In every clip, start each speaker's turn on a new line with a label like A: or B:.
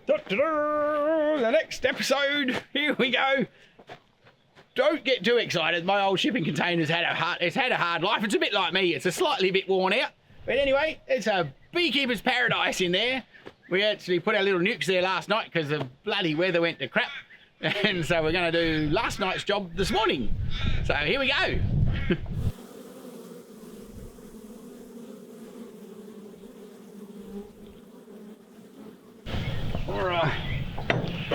A: The next episode, here we go. Don't get too excited. My old shipping container's had a hard life. It's a bit like me. It's a slightly bit worn out. But anyway, it's a beekeeper's paradise in there. We actually put our little nukes there last night because the bloody weather went to crap. And so we're going to do last night's job this morning. So here we go. All right.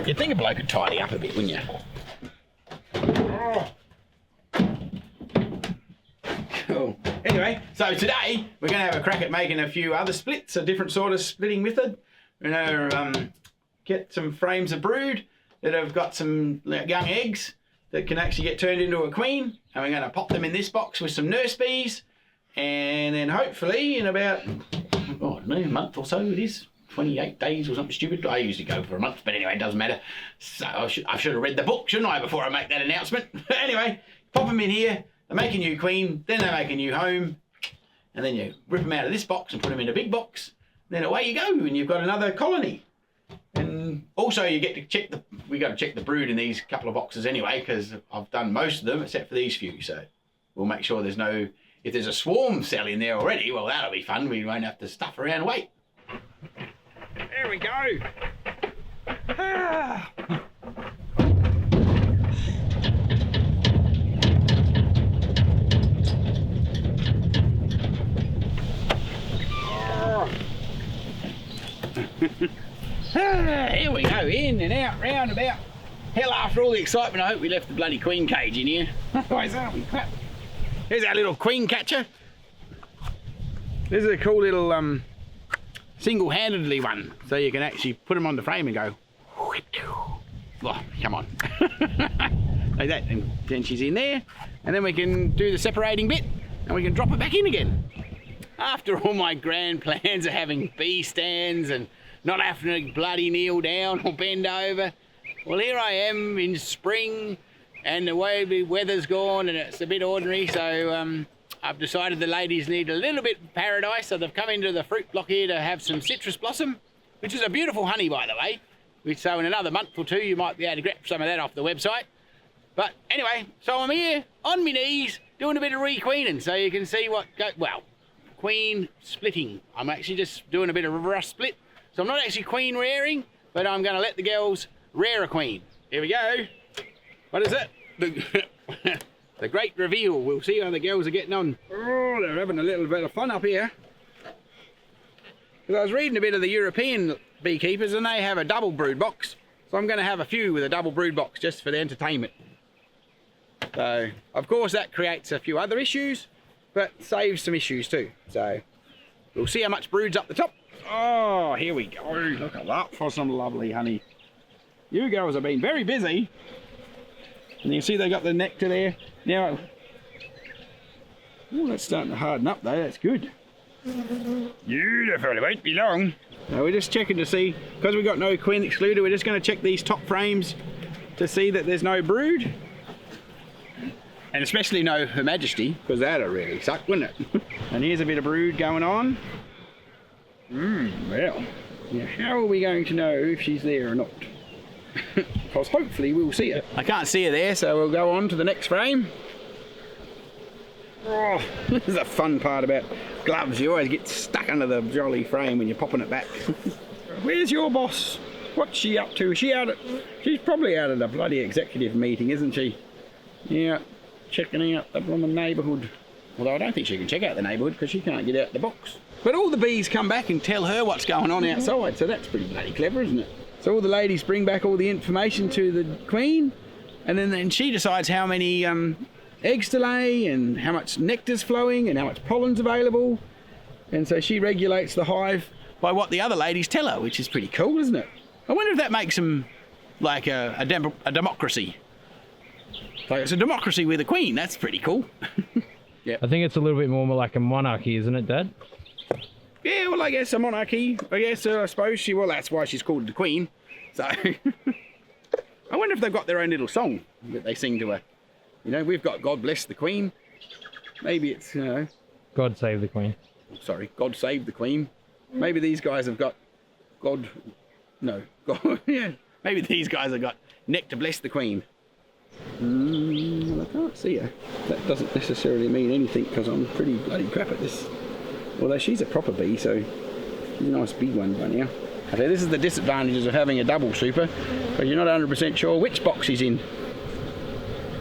A: You'd think a bloke could tidy up a bit, wouldn't you? Oh. Cool. Anyway, so today we're going to have a crack at making a few other splits, a different sort of splitting method. We're going to get some frames of brood that have got some young eggs that can actually get turned into a queen, and we're going to pop them in this box with some nurse bees, and then hopefully in about, I don't know, a month or so it is, 28 days or something stupid. I usually go for a month, but anyway, it doesn't matter. So I should have read the book, shouldn't I, before I make that announcement? But anyway, pop them in here, they make a new queen, then they make a new home, and then you rip them out of this box and put them in a big box, then away you go, and you've got another colony. And also you get to check we got to check the brood in these couple of boxes anyway, because I've done most of them except for these few. So we'll make sure there's no, if there's a swarm cell in there already, well, that'll be fun. We won't have to stuff around and wait. There we go. Ah. Here we go, in and out, round about. Hell, after all the excitement, I hope we left the bloody queen cage in here. Otherwise, that'll be crap. Here's our little queen catcher. This is a cool little single-handedly one, so you can actually put them on the frame and go. Oh, come on. Like that, and then she's in there, and then we can do the separating bit, and we can drop it back in again. After all my grand plans of having bee stands and not having to bloody kneel down or bend over, well, here I am in spring, and the way the weather's gone and it's a bit ordinary, so I've decided the ladies need a little bit of paradise, so they've come into the fruit block here to have some citrus blossom, which is a beautiful honey, by the way. So in another month or two you might be able to grab some of that off the website. But anyway, so I'm here on my knees doing a bit of re-queening, so you can see what well, queen splitting. I'm actually just doing a bit of reverse split. So I'm not actually queen rearing, but I'm going to let the girls rear a queen. Here we go. What is it? The great reveal. We'll see how the girls are getting on. Oh, they're having a little bit of fun up here. Because I was reading a bit of the European beekeepers, and they have a double brood box. So I'm going to have a few with a double brood box just for the entertainment. So, of course, that creates a few other issues, but saves some issues too. So we'll see how much brood's up the top. Oh, here we go. Look at that for some lovely honey. You girls have been very busy. And you can see they got the nectar there. Now, oh, that's starting to harden up though, that's good. Beautiful, it won't be long. Now we're just checking to see, because we've got no queen excluded, we're just going to check these top frames to see that there's no brood. And especially no Her Majesty, because that'd really suck, wouldn't it? And here's a bit of brood going on. Well, now how are we going to know if she's there or not? Because hopefully we'll see her. I can't see her there, so we'll go on to the next frame. Oh, this is the fun part about gloves. You always get stuck under the jolly frame when you're popping it back. Where's your boss? What's she up to? Is she out at... She's probably out at a bloody executive meeting, isn't she? Yeah, checking out the blooming neighbourhood. Although I don't think she can check out the neighbourhood because she can't get out the box. But all the bees come back and tell her what's going on outside, so that's pretty bloody clever, isn't it? So all the ladies bring back all the information to the queen, and then she decides how many eggs to lay and how much nectar's flowing and how much pollen's available. And so she regulates the hive by what the other ladies tell her, which is pretty cool, isn't it? I wonder if that makes them like a democracy. Like it's a democracy with a queen. That's pretty cool. Yeah.
B: I think it's a little bit more like a monarchy, isn't it, Dad?
A: Yeah, well, I guess a monarchy. I guess, I suppose she... Well, that's why she's called the Queen. So... I wonder if they've got their own little song that they sing to her. You know, we've got God Bless the Queen. Maybe it's, you know...
B: God Save the Queen.
A: Sorry, God Save the Queen. Maybe these guys have got God No. Yeah. Maybe these guys have got neck to bless the queen. Well, I can't see her. That doesn't necessarily mean anything because I'm pretty bloody crap at this. Although she's a proper bee, so she's a nice big one by now. Okay, this is the disadvantages of having a double super, because you're not 100% sure which box she's in.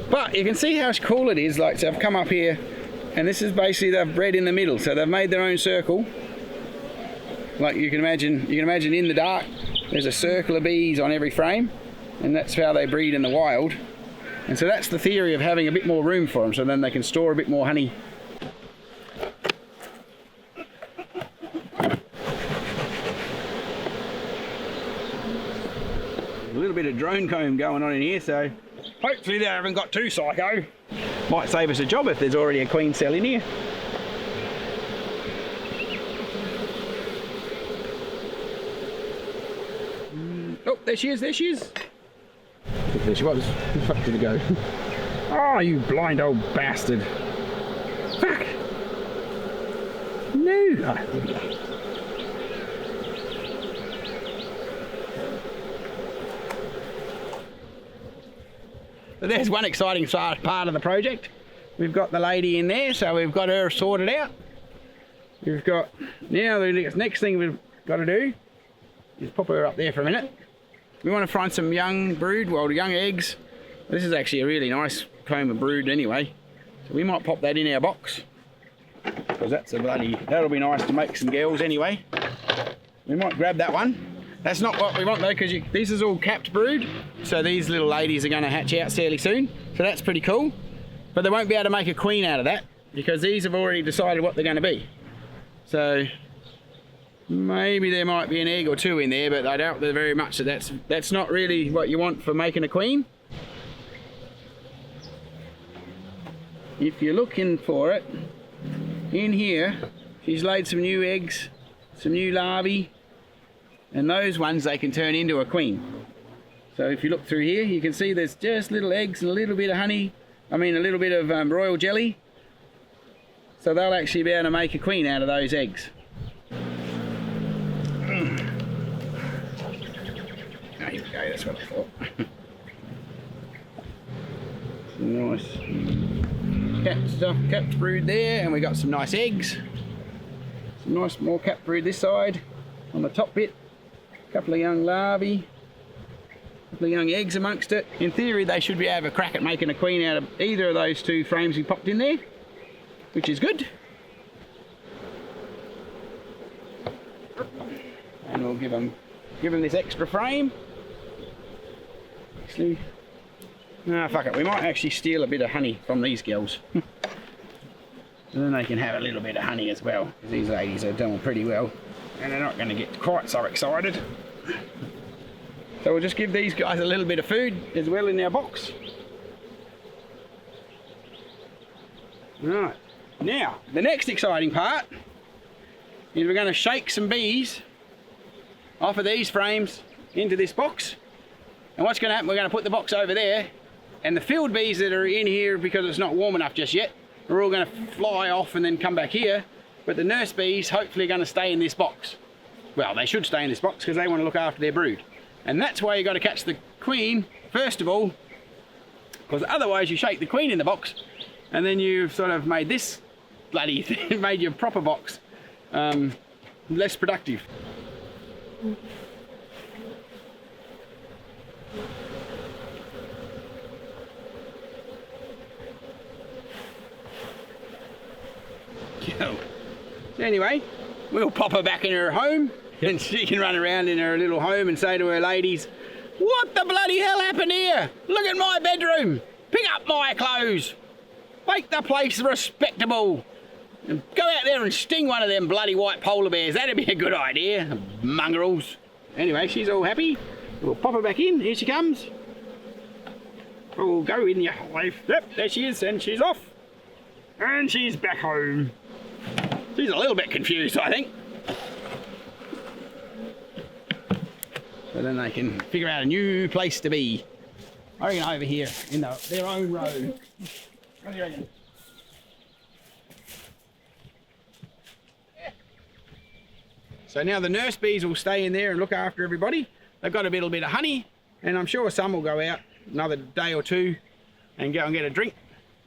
A: But you can see how cool it is. Like, so I've come up here, and this is basically they've bred in the middle, so they've made their own circle. Like you can imagine in the dark, there's a circle of bees on every frame, and that's how they breed in the wild. And so that's the theory of having a bit more room for them, so then they can store a bit more honey. A little bit of drone comb going on in here, so hopefully they haven't got too psycho. Might save us a job if there's already a queen cell in here. Oh, there she is, there she is. There she was. Where the fuck did it go? Oh, you blind old bastard. Fuck. No. Oh, there we go. So there's one exciting part of the project. We've got the lady in there, so we've got her sorted out. We've got, now the next thing we've got to do is pop her up there for a minute. We want to find some young brood, well, young eggs. This is actually a really nice comb of brood anyway. So we might pop that in our box. Because that's a bloody, that'll be nice to make some girls anyway. We might grab that one. That's not what we want though, because this is all capped brood. So these little ladies are going to hatch out fairly soon. So that's pretty cool. But they won't be able to make a queen out of that, because these have already decided what they're going to be. So maybe there might be an egg or two in there, but I doubt very much that that's not really what you want for making a queen. If you're looking for it, in here, she's laid some new eggs, some new larvae, and those ones they can turn into a queen. So if you look through here, you can see there's just little eggs and a little bit of honey, a little bit of royal jelly. So they'll actually be able to make a queen out of those eggs. There we go, that's what I thought. Nice capped brood there, and we got some nice eggs. Some nice more capped brood this side on the top bit. A couple of young larvae, a couple of young eggs amongst it. In theory, they should be able to have a crack at making a queen out of either of those two frames we popped in there, which is good. And we'll give them this extra frame. Actually, no, fuck it. We might actually steal a bit of honey from these girls. And then they can have a little bit of honey as well, because these ladies are doing pretty well. And they're not going to get quite so excited. So we'll just give these guys a little bit of food as well in our box. Right, now the next exciting part is we're going to shake some bees off of these frames into this box. And what's going to happen, we're going to put the box over there, and the field bees that are in here, because it's not warm enough just yet, are all going to fly off and then come back here. But the nurse bees hopefully are going to stay in this box. Well, they should stay in this box because they want to look after their brood. And that's why you got to catch the queen first of all, because otherwise you shake the queen in the box and then you've sort of made this bloody thing, made your proper box less productive. So anyway, we'll pop her back in her home, and she can run around in her little home and say to her ladies, "What the bloody hell happened here? Look at my bedroom. Pick up my clothes. Make the place respectable. And go out there and sting one of them bloody white polar bears. That'd be a good idea, mongrels." Anyway, she's all happy. We'll pop her back in. Here she comes. We'll go in your hive. Yep, there she is, and she's off. And she's back home. She's a little bit confused, I think. So then they can figure out a new place to be. I reckon over here in their own row. What do you reckon? So now the nurse bees will stay in there and look after everybody. they've got a little bit of honey, and I'm sure some will go out another day or two and go and get a drink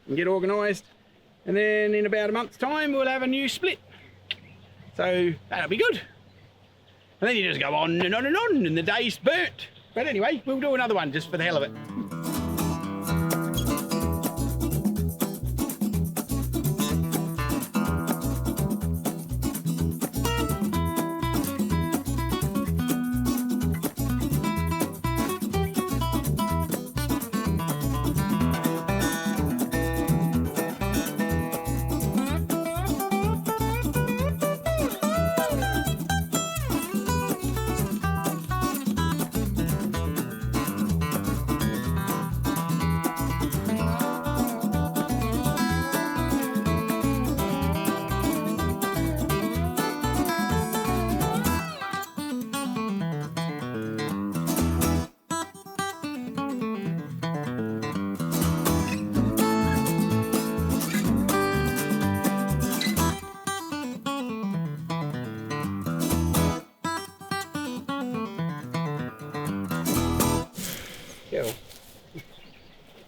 A: and get organised. And then in about a month's time, we'll have a new split. So that'll be good. And then you just go on and on and on, and the day's burnt. But anyway, we'll do another one just for the hell of it.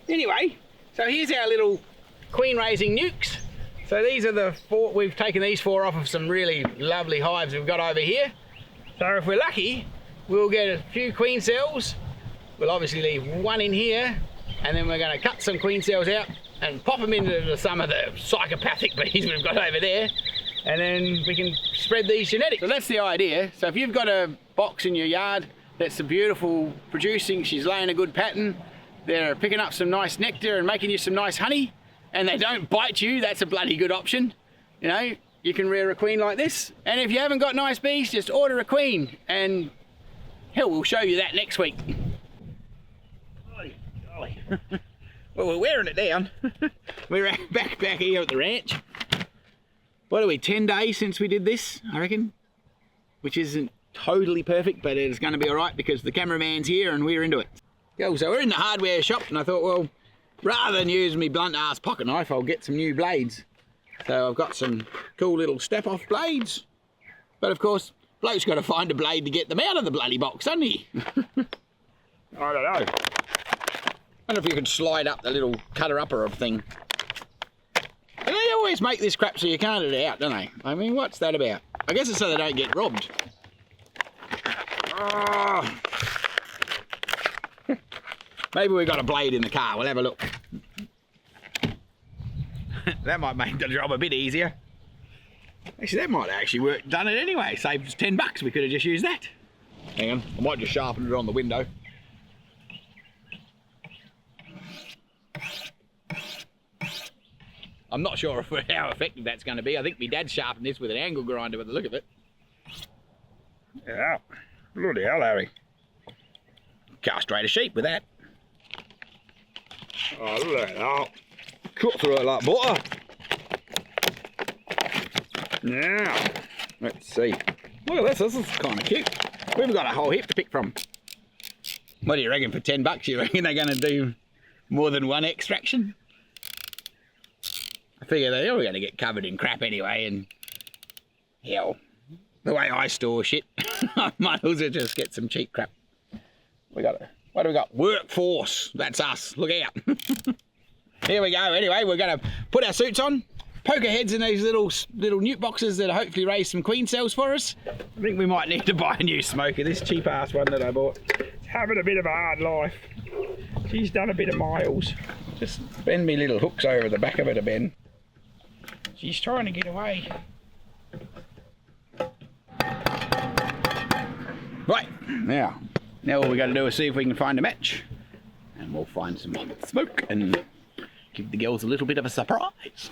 A: Anyway, so here's our little queen raising nukes. So these are the 4, we've taken these 4 off of some really lovely hives we've got over here. So if we're lucky, we'll get a few queen cells. We'll obviously leave 1 in here, and then we're going to cut some queen cells out and pop them into some of the psychopathic bees we've got over there, and then we can spread these genetics. So that's the idea. So if you've got a box in your yard that's a beautiful producing, she's laying a good pattern, they're picking up some nice nectar and making you some nice honey, and they don't bite you, that's a bloody good option. You know, you can rear a queen like this. And if you haven't got nice bees, just order a queen, and hell, we'll show you that next week. Golly, golly. Well, we're wearing it down. We're back here at the ranch. What are we, 10 days since we did this, I reckon? Which isn't totally perfect, but it's going to be all right because the cameraman's here and we're into it. Yo, so we're in the hardware shop, and I thought, well, rather than use my blunt ass pocket knife, I'll get some new blades. So I've got some cool little step off blades. But of course, bloke's got to find a blade to get them out of the bloody box, hasn't he? I don't know. I wonder if you could slide up the little cutter upper thing. And they always make this crap so you can't get it out, don't they? I mean, what's that about? I guess it's so they don't get robbed. Oh. Maybe we've got a blade in the car, we'll have a look. That might make the job a bit easier. Actually, that might have actually done it anyway. Saved us $10, we could have just used that. Hang on, I might just sharpen it on the window. I'm not sure how effective that's going to be. I think my dad sharpened this with an angle grinder by the look of it. Yeah, bloody hell, Harry. Castrate a sheep with that. Oh, look at that. Oh, cut through it like butter. Now, let's see. Look at this is kind of cute. We've got a whole heap to pick from. What do you reckon for $10? You reckon they're going to do more than one extraction? I figure they're all going to get covered in crap anyway, and hell, the way I store shit, I might as well just get some cheap crap. What do we got? Workforce. That's us. Look out. Here we go. Anyway, we're going to put our suits on, poke our heads in these little nute boxes that hopefully raise some queen cells for us. I think we might need to buy a new smoker. This cheap ass one that I bought, it's having a bit of a hard life. She's done a bit of miles. Just bend me little hooks over the back of it a bend. She's trying to get away. Right, now all we got to do is see if we can find a match, and we'll find some smoke and give the girls a little bit of a surprise.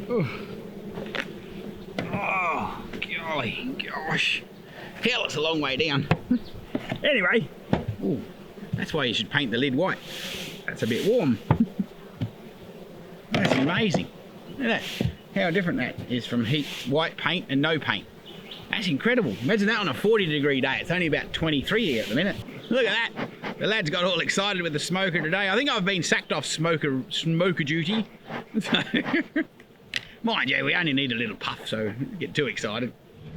A: Ooh. Oh, golly, gosh. Hell, it's a long way down. Anyway, ooh, that's why you should paint the lid white. That's a bit warm. That's amazing. Look at that. How different that is from white paint and no paint. That's incredible. Imagine that on a 40-degree day. It's only about 23 here at the minute. Look at that. The lads got all excited with the smoker today. I think I've been sacked off smoker duty. So, mind you, we only need a little puff, so don't get too excited.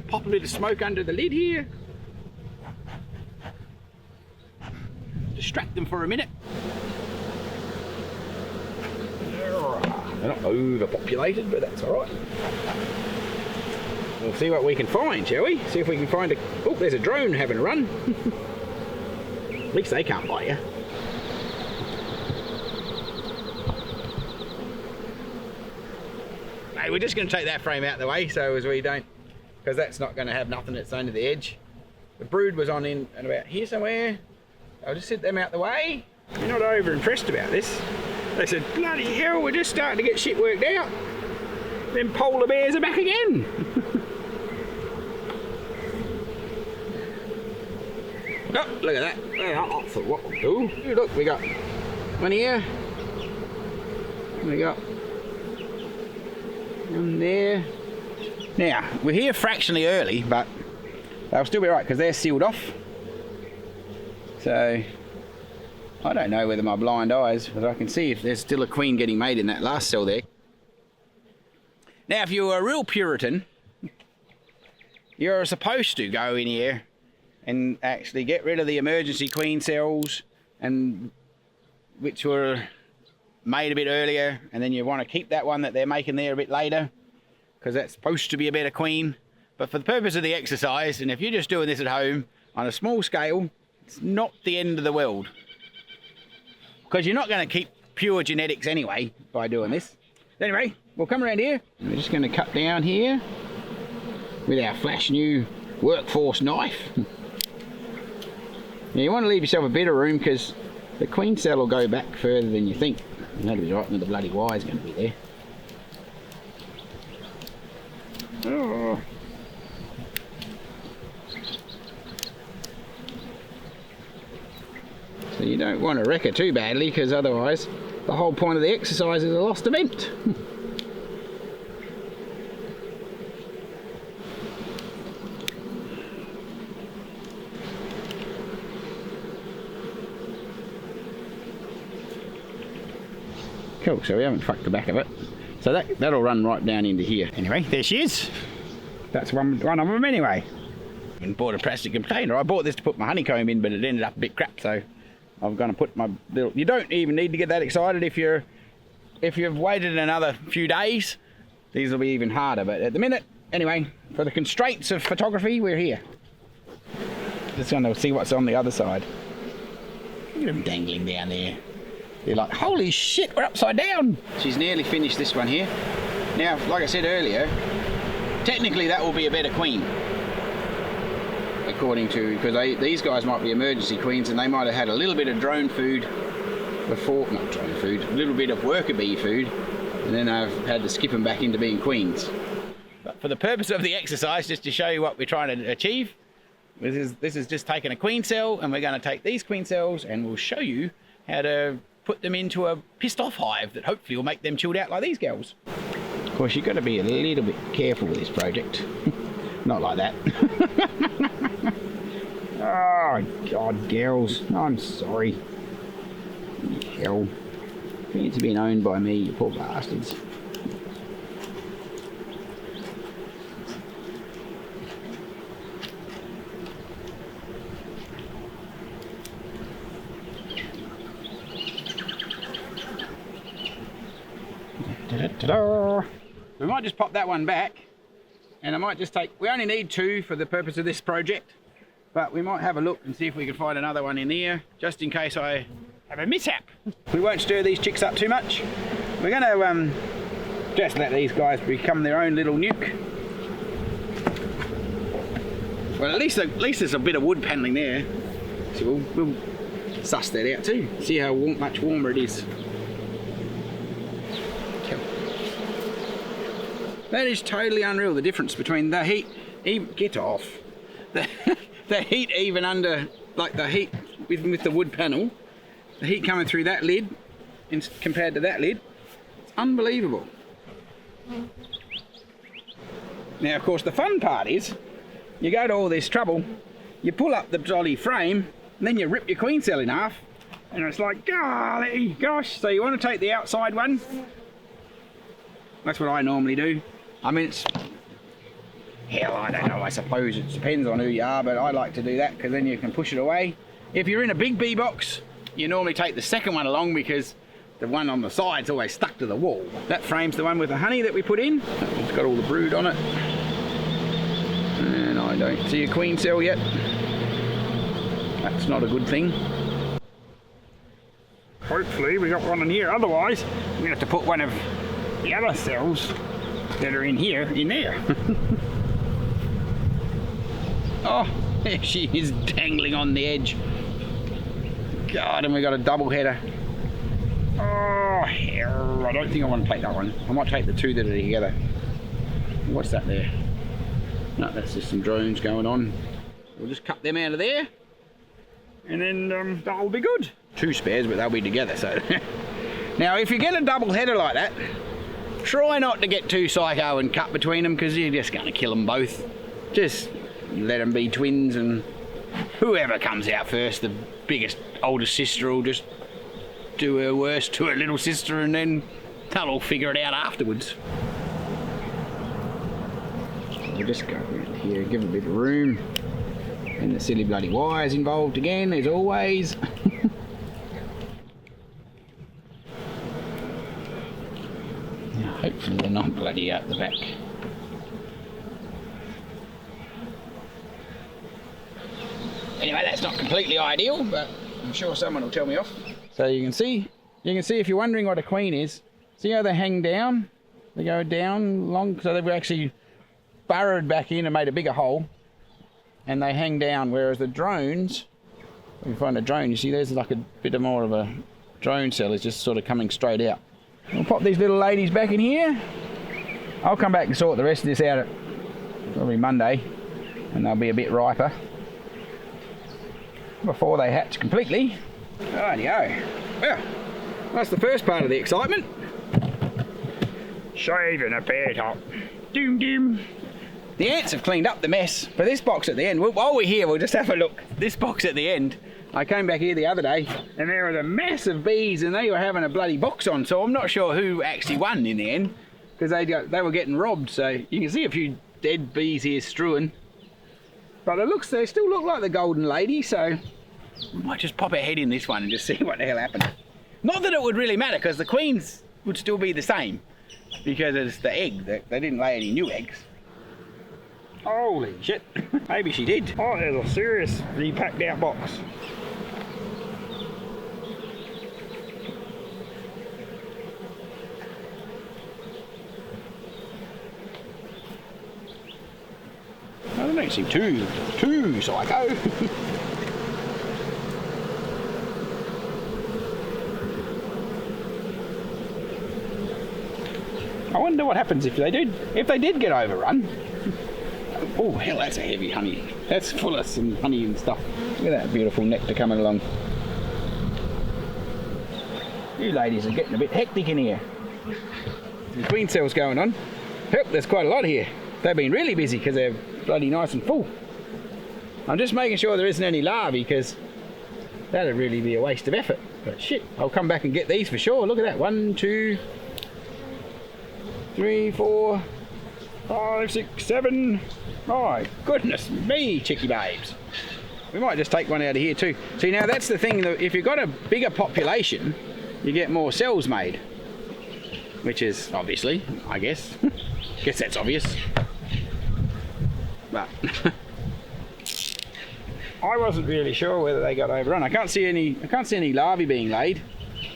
A: pop a bit of smoke under the lid here. Distract them for a minute. They're not overpopulated, but that's alright. We'll see what we can find, shall we? See if we can find a... Oh, there's a drone having a run. At least they can't bite you. Hey, we're just going to take that frame out of the way so as we don't... Because that's not going to have nothing that's under the edge. The brood was on in and about here somewhere. I'll just set them out the way. You're not over impressed about this. They said, bloody hell, we're just starting to get shit worked out. Them polar bears are back again. Oh, look at that. That's what we'll do. Look, we got one here. We got one there. Now, we're here fractionally early, but they'll still be right because they're sealed off. So, I don't know whether my blind eyes, but I can see if there's still a queen getting made in that last cell there. Now, if you're a real Puritan, you're supposed to go in here and actually get rid of the emergency queen cells, and which were made a bit earlier, and then you want to keep that one that they're making there a bit later, because that's supposed to be a better queen. But for the purpose of the exercise, and if you're just doing this at home on a small scale, it's not the end of the world. Because you're not going to keep pure genetics anyway by doing this. Anyway, we'll come around here. We're just going to cut down here with our flash new workforce knife. Now you want to leave yourself a bit of room because the queen cell will go back further than you think. That'll be right, and the bloody wire's going to be there. Oh. So you don't want to wreck it too badly, because otherwise the whole point of the exercise is a lost event. Cool, so we haven't fucked the back of it. So that'll run right down into here. Anyway, there she is. That's one of them anyway. I bought a plastic container. I bought this to put my honeycomb in, but it ended up a bit crap, so I'm going to put my little... You don't even need to get that excited if you've waited another few days. These will be even harder, but at the minute, anyway, for the constraints of photography, we're here. Just going to see what's on the other side. Look at them dangling down there. They're like, holy shit, we're upside down. She's nearly finished this one here. Now, like I said earlier, technically that will be a better queen. According to, because these guys might be emergency queens and they might have had a little bit of drone food before, not drone food, a little bit of worker bee food, and then I've had to skip them back into being queens. But for the purpose of the exercise, just to show you what we're trying to achieve, this is just taking a queen cell, and we're going to take these queen cells and we'll show you how to put them into a pissed off hive that hopefully will make them chilled out like these girls. Of course, you've got to be a little bit careful with this project. Not like that. Oh God, girls, I'm sorry. Hell, it's been owned by me, you poor bastards. Ta-da! We might just pop that one back, and I might just take, we only need 2 for the purpose of this project, but we might have a look and see if we can find another one in here, just in case I have a mishap. We won't stir these chicks up too much. We're going to just let these guys become their own little nuke. Well, at least there's a bit of wood paneling there, so we'll suss that out too, see how much warmer it is. That is totally unreal, the difference between the heat, get off, the heat even under, like the heat with the wood panel, the heat coming through that lid compared to that lid, it's unbelievable. Now of course the fun part is, you go to all this trouble, you pull up the jolly frame, and then you rip your queen cell in half, and it's like, golly gosh, so you want to take the outside one, that's what I normally do. I mean, hell, I don't know, I suppose it depends on who you are, but I like to do that because then you can push it away. If you're in a big bee box, you normally take the second one along because the one on the side's always stuck to the wall. That frame's the one with the honey that we put in. It's got all the brood on it. And I don't see a queen cell yet. That's not a good thing. Hopefully we got one in here, otherwise we're gonna have to put one of the other cells that are in here in there. Oh, there she is dangling on the edge. God, and we got a double header. Oh, hell, I don't think I want to take that one. I might take the two that are together. What's that there? No, that's just some drones going on. We'll just cut them out of there. And then that'll be good. Two spares, but they'll be together, so. Now, if you get a double header like that, try not to get too psycho and cut between them because you're just going to kill them both. Just let them be twins, and whoever comes out first, the biggest, oldest sister will just do her worst to her little sister, and then they'll all figure it out afterwards. We'll just go around here, give it a bit of room. And the silly bloody wires involved again, as always. Now, hopefully they're not bloody out the back. Anyway, that's not completely ideal, but I'm sure someone will tell me off. So you can see if you're wondering what a queen is, see how they hang down? They go down long, so they've actually burrowed back in and made a bigger hole. And they hang down, whereas the drones, if you find a drone, you see there's like a bit of more of a drone cell, is just sort of coming straight out. We'll pop these little ladies back in here. I'll come back and sort the rest of this out at probably Monday, and they'll be a bit riper before they hatch completely. Rightio. Well, that's the first part of the excitement. Shaving a pear top. Doom doom. The ants have cleaned up the mess, but this box at the end, while we're here, we'll just have a look. This box at the end, I came back here the other day, and there was a mass of bees, and they were having a bloody box on, so I'm not sure who actually won in the end, because they were getting robbed, so you can see a few dead bees here strewing. But they still look like the golden lady, so we might just pop our head in this one and just see what the hell happens. Not that it would really matter, because the queens would still be the same, because it's the egg. They didn't lay any new eggs. Holy shit, maybe she did. Oh, there's a seriously packed out box. I don't seem too psycho. I wonder what happens if they did get overrun. Oh hell, that's a heavy honey. That's full of some honey and stuff. Look at that beautiful nectar coming along. You ladies are getting a bit hectic in here. Some queen cells going on. Yep, there's quite a lot here. They've been really busy because they're bloody nice and full. I'm just making sure there isn't any larvae because that'd really be a waste of effort. But shit, I'll come back and get these for sure. Look at that. 1, 2, 3, 4, 5, 6, 7. My goodness me, chickie babes. We might just take one out of here too. See, now that's the thing, that if you've got a bigger population, you get more cells made. Which is obviously, I guess. Guess that's obvious. But I wasn't really sure whether they got overrun. I can't see any larvae being laid.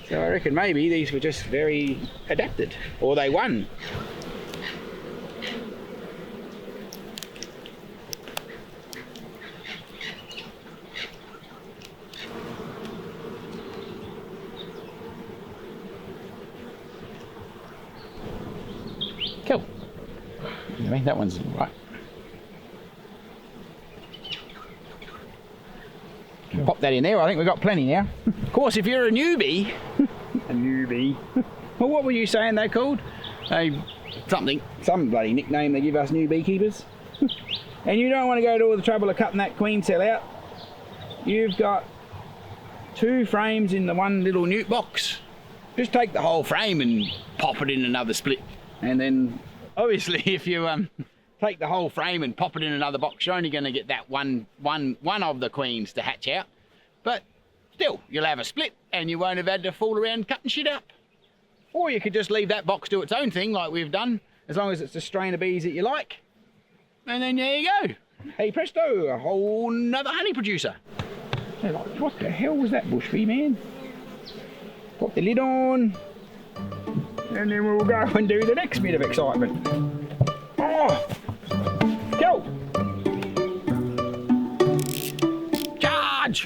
A: So I reckon maybe these were just very adapted. Or they won. Cool. I mean, that one's right. Pop that in there. I think we've got plenty now. Of course, if you're a newbie, well, what were you saying they're called? Some bloody nickname they give us new beekeepers. And you don't want to go to all the trouble of cutting that queen cell out. You've got 2 frames in the one little newt box. Just take the whole frame and pop it in another split. And then, obviously, if you take the whole frame and pop it in another box, you're only going to get that one of the queens to hatch out. But still, you'll have a split and you won't have had to fool around cutting shit up. Or you could just leave that box do its own thing like we've done, as long as it's the strain of bees that you like. And then there you go. Hey presto, a whole nother honey producer. They're like, what the hell was that bush bee, man? Pop the lid on. And then we'll go and do the next bit of excitement. Oh! Go! Charge!